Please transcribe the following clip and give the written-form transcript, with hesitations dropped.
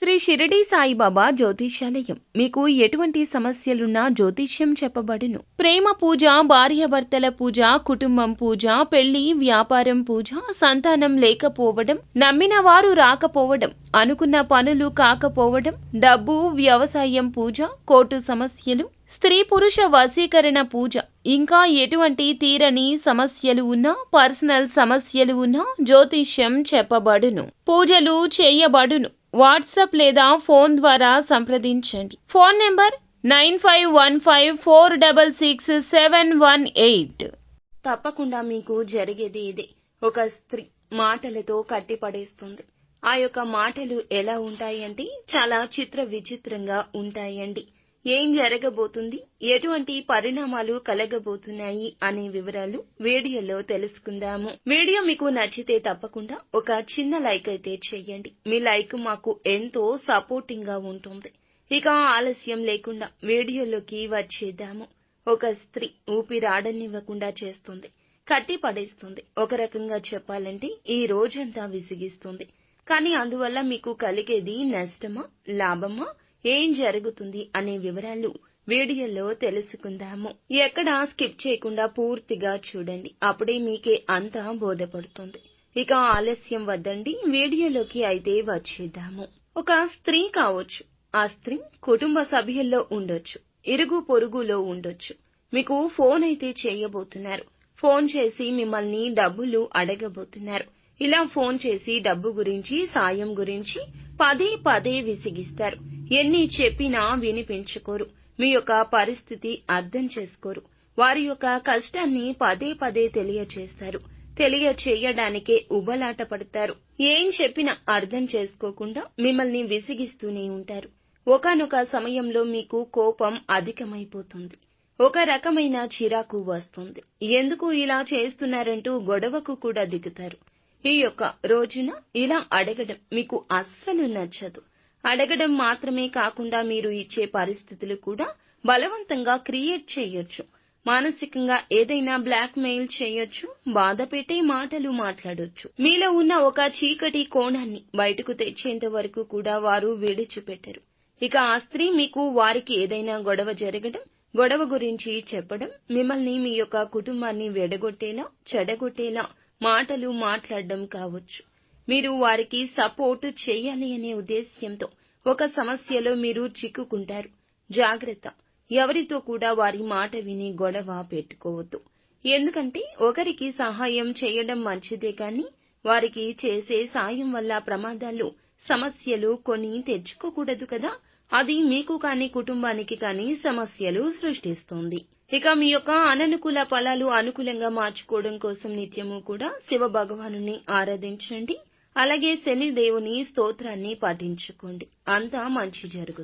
శ్రీ షిరిడి సాయిబాబా జ్యోతిష్యాలయం మీకు ఎటువంటి సమస్యలున్నా జ్యోతిష్యం చెప్పబడును. ప్రేమ పూజ, భార్యాభర్తల పూజ, కుటుంబం పూజ, పెళ్లి, వ్యాపారం పూజ, సంతానం లేకపోవడం, నమ్మిన వారు రాకపోవడం, అనుకున్న పనులు కాకపోవడం, డబ్బు, వ్యవసాయం పూజ, కోర్టు సమస్యలు, స్త్రీ పురుష వశీకరణ పూజ, ఇంకా ఎటువంటి తీరని సమస్యలు ఉన్నా, పర్సనల్ సమస్యలు ఉన్నా జ్యోతిష్యం చెప్పబడును. పూజలు చేయబడును. వాట్సాప్ లేదా ఫోన్ ద్వారా సంప్రదించండి. Phone number 9515466718. తప్పకుండా మీకు జరిగేది ఇదే. ఒక స్త్రీ మాటలతో కట్టిపడేస్తుంది. ఆ యొక్క మాటలు ఎలా ఉంటాయంటే చాలా చిత్ర విచిత్రంగా ఉంటాయండి. ఏం జరగబోతుంది, ఎటువంటి పరిణామాలు కలగబోతున్నాయి అనే వివరాలు వీడియోలో తెలుసుకుందాము. వీడియో మీకు నచ్చితే తప్పకుండా ఒక చిన్న లైక్ అయితే చేయండి. మీ లైక్ మాకు ఎంతో సపోర్టింగ్ గా ఉంటుంది. ఇక ఆలస్యం లేకుండా వీడియోలోకి వచ్చేద్దాము. ఒక స్త్రీ ఊపిరాడనివ్వకుండా చేస్తుంది, కట్టి పడేస్తుంది. ఒక రకంగా చెప్పాలంటే ఈ రోజంతా విసిగిస్తుంది. కానీ అందువల్ల మీకు కలిగేది నష్టమా, లాభమా, ఏం జరుగుతుంది అనే వివరాలు వీడియోలో తెలుసుకుందాము. ఎక్కడా స్కిప్ చేయకుండా పూర్తిగా చూడండి. అప్పుడే మీకే అంతా బోధపడుతుంది. ఇక ఆలస్యం వద్దండి, వీడియోలోకి అయితే వచ్చేద్దాము. ఒక స్త్రీ కావచ్చు. ఆ స్త్రీ కుటుంబ సభ్యుల్లో ఉండొచ్చు, ఇరుగు పొరుగులో ఉండొచ్చు. మీకు ఫోన్ అయితే చేయబోతున్నారు. ఫోన్ చేసి మిమ్మల్ని డబ్బులు అడగబోతున్నారు. ఇలా ఫోన్ చేసి డబ్బు గురించి, సాయం గురించి పదే పదే విసిగిస్తారు. ఎన్ని చెప్పినా వినిపించుకోరు. మీ యొక్క పరిస్థితి అర్థం చేసుకోరు. వారి యొక్క కష్టాన్ని పదే పదే తెలియచేస్తారు. తెలియచేయడానికే ఉబలాట పడతారు. ఏం చెప్పినా అర్థం చేసుకోకుండా మిమ్మల్ని విసిగిస్తూనే ఉంటారు. ఒకానొక సమయంలో మీకు కోపం అధికమైపోతుంది. ఒక రకమైన చిరాకు వస్తుంది. ఎందుకు ఇలా చేస్తున్నారంటూ గొడవకు కూడా దిగుతారు. ఈ యొక్క రోజున ఇలా అడగడం మీకు అస్సలు నచ్చదు. అడగడం మాత్రమే కాకుండా మీరు ఇచ్చే పరిస్థితులు కూడా బలవంతంగా క్రియేట్ చేయొచ్చు. మానసికంగా ఏదైనా బ్లాక్ మెయిల్ చేయొచ్చు. బాధ పెట్టే మాటలు మాట్లాడొచ్చు. మీలో ఉన్న ఒక చీకటి కోణాన్ని బయటకు తెచ్చేంత వరకు కూడా వారు విడిచిపెట్టరు. ఇక ఆ స్త్రీ మీకు వారికి ఏదైనా గొడవ జరగడం, గొడవ గురించి చెప్పడం, మిమ్మల్ని మీ యొక్క కుటుంబాన్ని వెడగొట్టేలా, చెడగొట్టేలా మాటలు మాట్లాడడం కావచ్చు. మీరు వారికి సపోర్ట్ చేయాలి అనే ఉద్దేశ్యంతో ఒక సమస్యలో మీరు చిక్కుకుంటారు. జాగ్రత్త, ఎవరితో కూడా వారి మాట విని గొడవ పెట్టుకోవద్దు. ఎందుకంటే ఒకరికి సహాయం చేయడం మంచిదే కానీ వారికి చేసే సాయం వల్ల ప్రమాదాలు, సమస్యలు కొని తెచ్చుకోకూడదు కదా. అది మీకు కానీ కుటుంబానికి కానీ సమస్యలు సృష్టిస్తుంది. ఇక మీ యొక్క అననుకూల ఫలాలు అనుకూలంగా మార్చుకోవడం కోసం నిత్యము కూడా శివ భగవానుని ఆరాధించండి. అలాగే శని దేవుని స్తోత్రాన్ని పఠించుకోండి. అంతా మంచి జరుగుతుంది.